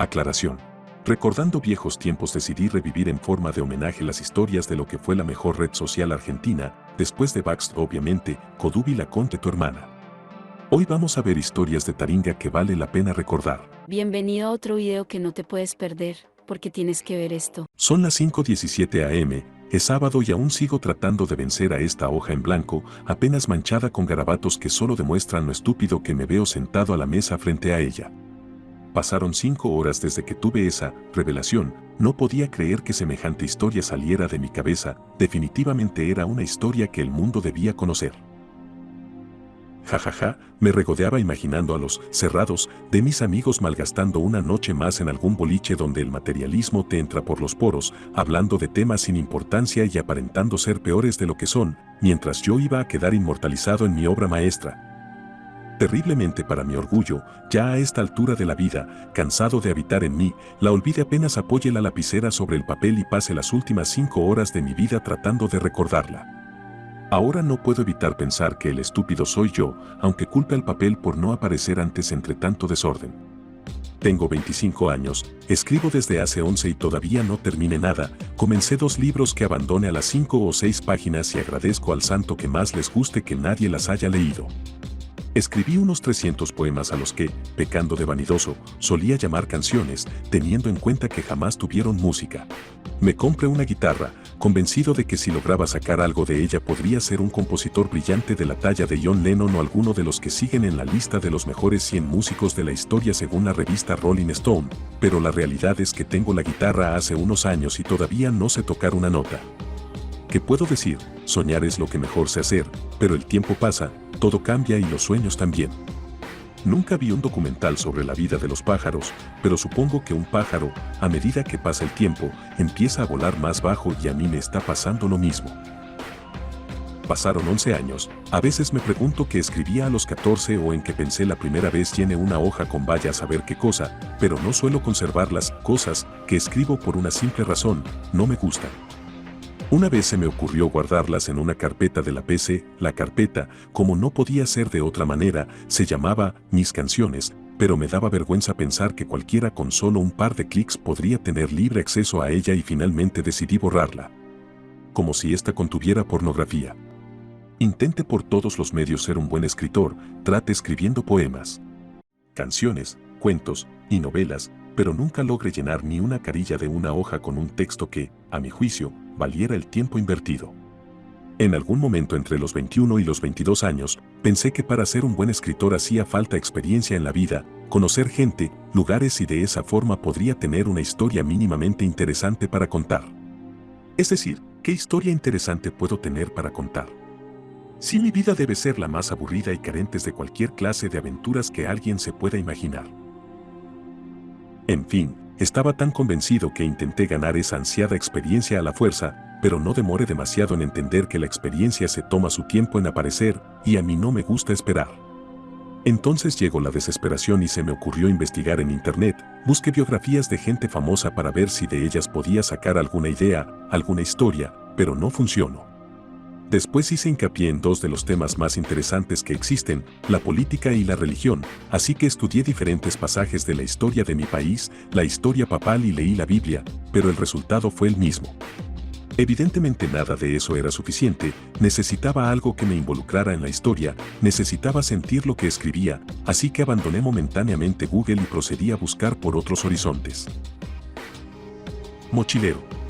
Aclaración. Recordando viejos tiempos decidí revivir en forma de homenaje las historias de lo que fue la mejor red social argentina, después de Baxt obviamente, Codubi la Conte tu hermana. Hoy vamos a ver historias de Taringa que vale la pena recordar. Bienvenido a otro video que no te puedes perder, porque tienes que ver esto. Son las 5:17 am, es sábado y aún sigo tratando de vencer a esta hoja en blanco, apenas manchada con garabatos que solo demuestran lo estúpido que me veo sentado a la mesa frente a ella. Pasaron 5 horas desde que tuve esa revelación, no podía creer que semejante historia saliera de mi cabeza, definitivamente era una historia que el mundo debía conocer. Jajaja, me regodeaba imaginando a los cerrados de mis amigos malgastando una noche más en algún boliche donde el materialismo te entra por los poros, hablando de temas sin importancia y aparentando ser peores de lo que son, mientras yo iba a quedar inmortalizado en mi obra maestra. Terriblemente para mi orgullo, ya a esta altura de la vida, cansado de habitar en mí, la olvide apenas apoye la lapicera sobre el papel y pase las últimas 5 horas de mi vida tratando de recordarla. Ahora no puedo evitar pensar que el estúpido soy yo, aunque culpe al papel por no aparecer antes entre tanto desorden. Tengo 25 años, escribo desde hace 11 y todavía no terminé nada, comencé 2 libros que abandoné a las 5 o 6 páginas y agradezco al santo que más les guste que nadie las haya leído. Escribí unos 300 poemas a los que, pecando de vanidoso, solía llamar canciones, teniendo en cuenta que jamás tuvieron música. Me compré una guitarra, convencido de que si lograba sacar algo de ella podría ser un compositor brillante de la talla de John Lennon o alguno de los que siguen en la lista de los mejores 100 músicos de la historia según la revista Rolling Stone, pero la realidad es que tengo la guitarra hace unos años y todavía no sé tocar una nota. ¿Qué puedo decir? Soñar es lo que mejor sé hacer, pero el tiempo pasa, todo cambia y los sueños también. Nunca vi un documental sobre la vida de los pájaros, pero supongo que un pájaro, a medida que pasa el tiempo, empieza a volar más bajo y a mí me está pasando lo mismo. Pasaron 11 años, a veces me pregunto qué escribía a los 14 o en qué pensé la primera vez llené una hoja con vaya a saber qué cosa, pero no suelo conservar las cosas que escribo por una simple razón, no me gustan. Una vez se me ocurrió guardarlas en una carpeta de la PC, la carpeta, como no podía ser de otra manera, se llamaba Mis Canciones, pero me daba vergüenza pensar que cualquiera con solo un par de clics podría tener libre acceso a ella y finalmente decidí borrarla. Como si esta contuviera pornografía. Intente por todos los medios ser un buen escritor, trate escribiendo poemas, canciones, cuentos y novelas, pero nunca logre llenar ni una carilla de una hoja con un texto que, a mi juicio, valiera el tiempo invertido. En algún momento entre los 21 y los 22 años, pensé que para ser un buen escritor hacía falta experiencia en la vida, conocer gente, lugares y de esa forma podría tener una historia mínimamente interesante para contar. Es decir, ¿qué historia interesante puedo tener para contar? Si mi vida debe ser la más aburrida y carente de cualquier clase de aventuras que alguien se pueda imaginar. En fin, estaba tan convencido que intenté ganar esa ansiada experiencia a la fuerza, pero no demoré demasiado en entender que la experiencia se toma su tiempo en aparecer, y a mí no me gusta esperar. Entonces llegó la desesperación y se me ocurrió investigar en internet, busqué biografías de gente famosa para ver si de ellas podía sacar alguna idea, alguna historia, pero no funcionó. Después hice hincapié en 2 de los temas más interesantes que existen, la política y la religión, así que estudié diferentes pasajes de la historia de mi país, la historia papal y leí la Biblia, pero el resultado fue el mismo. Evidentemente nada de eso era suficiente, necesitaba algo que me involucrara en la historia, necesitaba sentir lo que escribía, así que abandoné momentáneamente Google y procedí a buscar por otros horizontes. Mochilero.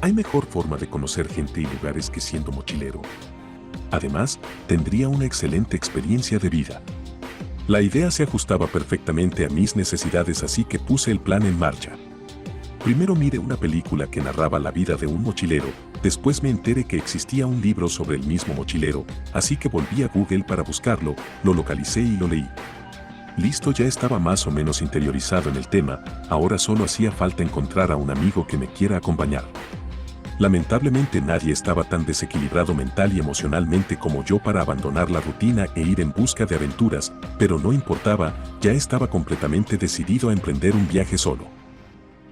¿Hay mejor forma de conocer gente y lugares que siendo mochilero? Además, tendría una excelente experiencia de vida. La idea se ajustaba perfectamente a mis necesidades, así que puse el plan en marcha. Primero miré una película que narraba la vida de un mochilero, después me enteré que existía un libro sobre el mismo mochilero, así que volví a Google para buscarlo, lo localicé y lo leí. Listo, ya estaba más o menos interiorizado en el tema, ahora solo hacía falta encontrar a un amigo que me quiera acompañar. Lamentablemente nadie estaba tan desequilibrado mental y emocionalmente como yo para abandonar la rutina e ir en busca de aventuras, pero no importaba, ya estaba completamente decidido a emprender un viaje solo.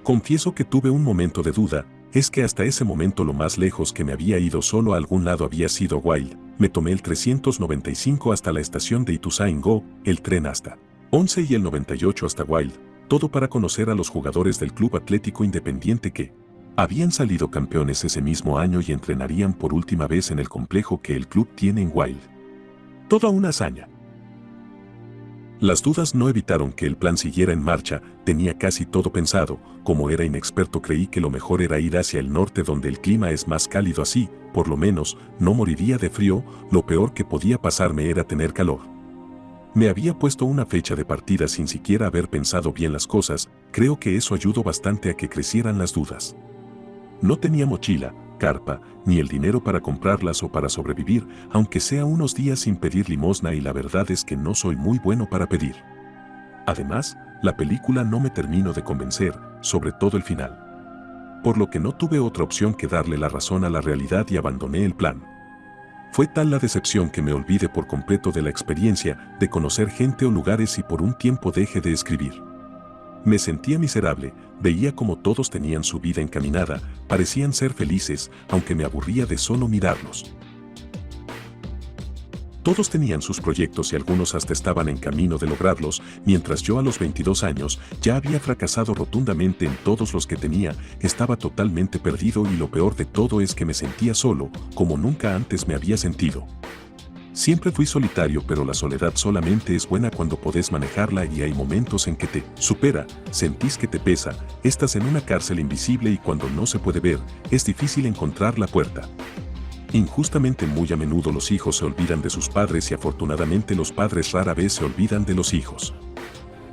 Confieso que tuve un momento de duda, es que hasta ese momento lo más lejos que me había ido solo a algún lado había sido Wild, me tomé el 395 hasta la estación de Ituzaingó, el tren hasta 11 y el 98 hasta Wild, todo para conocer a los jugadores del Club Atlético Independiente que habían salido campeones ese mismo año y entrenarían por última vez en el complejo que el club tiene en Wild. Toda una hazaña. Las dudas no evitaron que el plan siguiera en marcha, tenía casi todo pensado, como era inexperto creí que lo mejor era ir hacia el norte donde el clima es más cálido así, por lo menos, no moriría de frío, lo peor que podía pasarme era tener calor. Me había puesto una fecha de partida sin siquiera haber pensado bien las cosas, creo que eso ayudó bastante a que crecieran las dudas. No tenía mochila, carpa, ni el dinero para comprarlas o para sobrevivir, aunque sea unos días sin pedir limosna y la verdad es que no soy muy bueno para pedir. Además, la película no me terminó de convencer, sobre todo el final. Por lo que no tuve otra opción que darle la razón a la realidad y abandoné el plan. Fue tal la decepción que me olvidé por completo de la experiencia, de conocer gente o lugares y por un tiempo dejé de escribir. Me sentía miserable, veía como todos tenían su vida encaminada, parecían ser felices, aunque me aburría de solo mirarlos. Todos tenían sus proyectos y algunos hasta estaban en camino de lograrlos, mientras yo a los 22 años ya había fracasado rotundamente en todos los que tenía, estaba totalmente perdido y lo peor de todo es que me sentía solo, como nunca antes me había sentido. Siempre fui solitario, pero la soledad solamente es buena cuando podés manejarla y hay momentos en que te supera, sentís que te pesa, estás en una cárcel invisible y cuando no se puede ver, es difícil encontrar la puerta. Injustamente muy a menudo los hijos se olvidan de sus padres y afortunadamente los padres rara vez se olvidan de los hijos.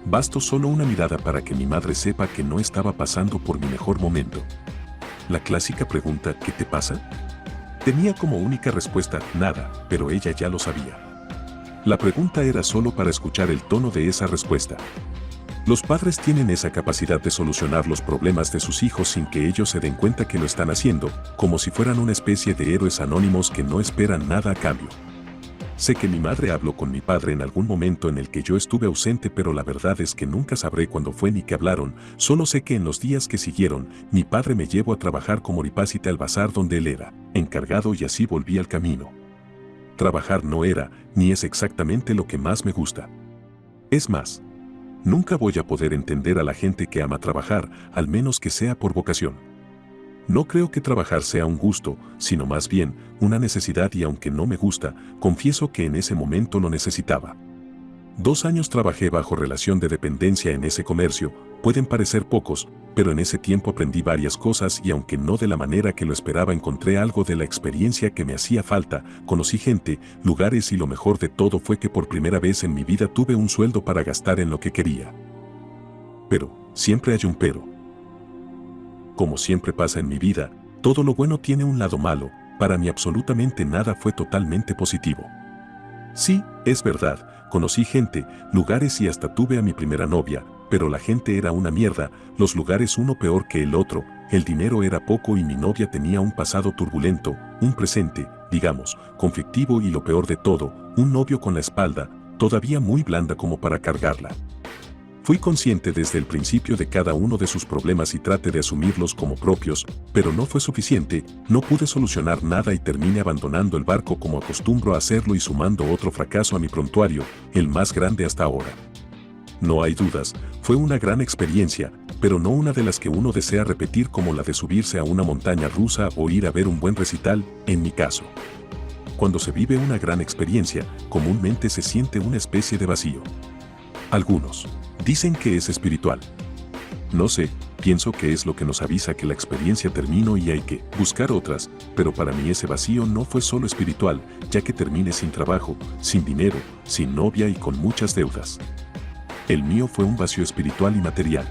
Bastó solo una mirada para que mi madre sepa que no estaba pasando por mi mejor momento. La clásica pregunta, ¿qué te pasa? Tenía como única respuesta, nada, pero ella ya lo sabía. La pregunta era solo para escuchar el tono de esa respuesta. Los padres tienen esa capacidad de solucionar los problemas de sus hijos sin que ellos se den cuenta que lo están haciendo, como si fueran una especie de héroes anónimos que no esperan nada a cambio. Sé que mi madre habló con mi padre en algún momento en el que yo estuve ausente, pero la verdad es que nunca sabré cuándo fue ni qué hablaron, solo sé que en los días que siguieron, mi padre me llevó a trabajar como ripácite al bazar donde él era encargado y así volví al camino. Trabajar no era, ni es exactamente lo que más me gusta. Es más, nunca voy a poder entender a la gente que ama trabajar, al menos que sea por vocación. No creo que trabajar sea un gusto, sino más bien una necesidad y aunque no me gusta, confieso que en ese momento lo necesitaba. 2 años trabajé bajo relación de dependencia en ese comercio, pueden parecer pocos, pero en ese tiempo aprendí varias cosas y aunque no de la manera que lo esperaba encontré algo de la experiencia que me hacía falta, conocí gente, lugares y lo mejor de todo fue que por primera vez en mi vida tuve un sueldo para gastar en lo que quería. Pero, siempre hay un pero. Como siempre pasa en mi vida, todo lo bueno tiene un lado malo, para mí absolutamente nada fue totalmente positivo. Sí, es verdad, conocí gente, lugares y hasta tuve a mi primera novia, pero la gente era una mierda, los lugares uno peor que el otro, el dinero era poco y mi novia tenía un pasado turbulento, un presente, digamos, conflictivo y lo peor de todo, un novio con la espalda, todavía muy blanda como para cargarla. Fui consciente desde el principio de cada uno de sus problemas y traté de asumirlos como propios, pero no fue suficiente, no pude solucionar nada y terminé abandonando el barco como acostumbro a hacerlo y sumando otro fracaso a mi prontuario, el más grande hasta ahora. No hay dudas, fue una gran experiencia, pero no una de las que uno desea repetir como la de subirse a una montaña rusa o ir a ver un buen recital, en mi caso. Cuando se vive una gran experiencia, comúnmente se siente una especie de vacío. Algunos dicen que es espiritual. No sé, pienso que es lo que nos avisa que la experiencia terminó y hay que buscar otras, pero para mí ese vacío no fue solo espiritual, ya que terminé sin trabajo, sin dinero, sin novia y con muchas deudas. El mío fue un vacío espiritual y material.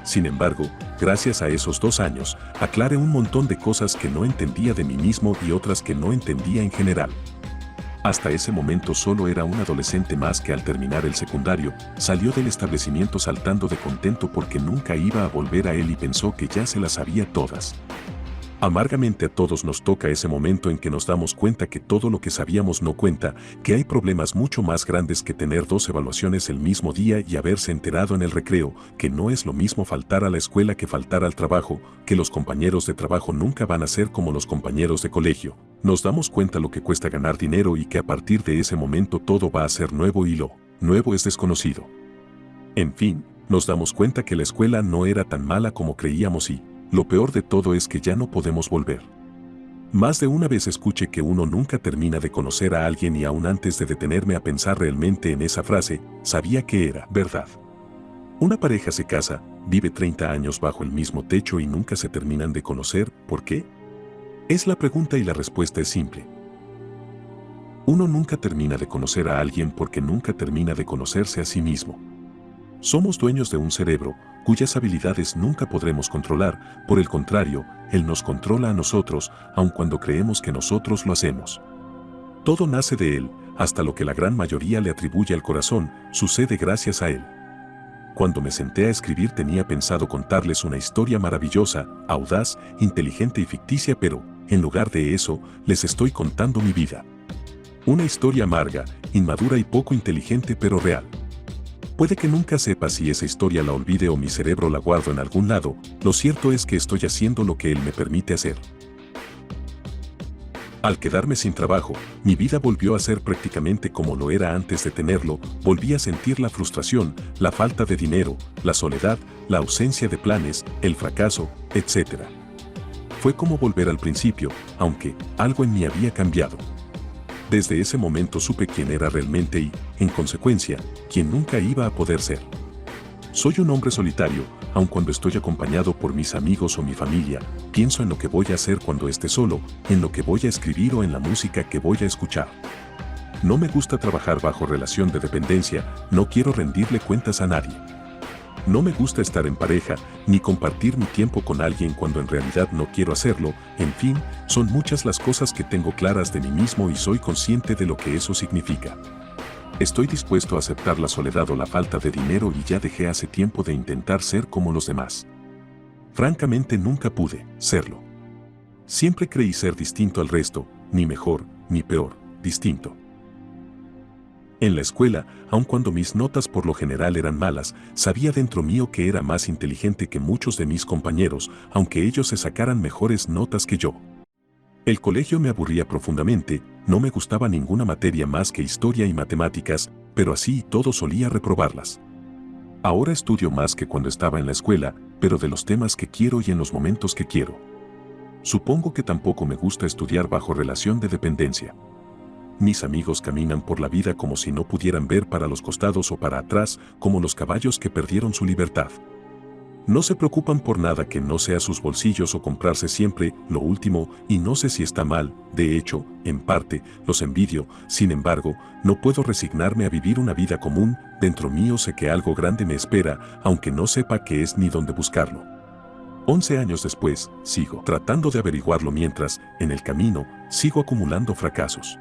Sin embargo, gracias a esos 2 años, aclaré un montón de cosas que no entendía de mí mismo y otras que no entendía en general. Hasta ese momento solo era un adolescente más que al terminar el secundario, salió del establecimiento saltando de contento porque nunca iba a volver a él y pensó que ya se las sabía todas. Amargamente a todos nos toca ese momento en que nos damos cuenta que todo lo que sabíamos no cuenta, que hay problemas mucho más grandes que tener 2 evaluaciones el mismo día y haberse enterado en el recreo, que no es lo mismo faltar a la escuela que faltar al trabajo, que los compañeros de trabajo nunca van a ser como los compañeros de colegio. Nos damos cuenta lo que cuesta ganar dinero y que a partir de ese momento todo va a ser nuevo y lo nuevo es desconocido. En fin, Nos damos cuenta que la escuela no era tan mala como creíamos y, lo peor de todo es que ya no podemos volver. Más de una vez escuché que uno nunca termina de conocer a alguien y aún antes de detenerme a pensar realmente en esa frase, sabía que era verdad. Una pareja se casa, vive 30 años bajo el mismo techo y nunca se terminan de conocer, ¿por qué? Es la pregunta y la respuesta es simple. Uno nunca termina de conocer a alguien porque nunca termina de conocerse a sí mismo. Somos dueños de un cerebro, cuyas habilidades nunca podremos controlar, por el contrario, él nos controla a nosotros, aun cuando creemos que nosotros lo hacemos. Todo nace de él, hasta lo que la gran mayoría le atribuye al corazón, sucede gracias a él. Cuando me senté a escribir tenía pensado contarles una historia maravillosa, audaz, inteligente y ficticia, pero, en lugar de eso, les estoy contando mi vida. Una historia amarga, inmadura y poco inteligente pero real. Puede que nunca sepa si esa historia la olvide o mi cerebro la guardo en algún lado, lo cierto es que estoy haciendo lo que él me permite hacer. Al quedarme sin trabajo, mi vida volvió a ser prácticamente como lo era antes de tenerlo, volví a sentir la frustración, la falta de dinero, la soledad, la ausencia de planes, el fracaso, etc. Fue como volver al principio, aunque algo en mí había cambiado. Desde ese momento supe quién era realmente y, en consecuencia, quién nunca iba a poder ser. Soy un hombre solitario, aun cuando estoy acompañado por mis amigos o mi familia, pienso en lo que voy a hacer cuando esté solo, en lo que voy a escribir o en la música que voy a escuchar. No me gusta trabajar bajo relación de dependencia, no quiero rendirle cuentas a nadie. No me gusta estar en pareja, ni compartir mi tiempo con alguien cuando en realidad no quiero hacerlo, en fin, son muchas las cosas que tengo claras de mí mismo y soy consciente de lo que eso significa. Estoy dispuesto a aceptar la soledad o la falta de dinero y ya dejé hace tiempo de intentar ser como los demás. Francamente nunca pude serlo. Siempre creí ser distinto al resto, ni mejor, ni peor, distinto. En la escuela, aun cuando mis notas por lo general eran malas, sabía dentro mío que era más inteligente que muchos de mis compañeros, aunque ellos se sacaran mejores notas que yo. El colegio me aburría profundamente, no me gustaba ninguna materia más que historia y matemáticas, pero así y todo solía reprobarlas. Ahora estudio más que cuando estaba en la escuela, pero de los temas que quiero y en los momentos que quiero. Supongo que tampoco me gusta estudiar bajo relación de dependencia. Mis amigos caminan por la vida como si no pudieran ver para los costados o para atrás, como los caballos que perdieron su libertad. No se preocupan por nada que no sea sus bolsillos o comprarse siempre lo último, y no sé si está mal, de hecho, en parte, los envidio, sin embargo, no puedo resignarme a vivir una vida común, dentro mío sé que algo grande me espera, aunque no sepa qué es ni dónde buscarlo. 11 años después, sigo tratando de averiguarlo mientras, en el camino, sigo acumulando fracasos.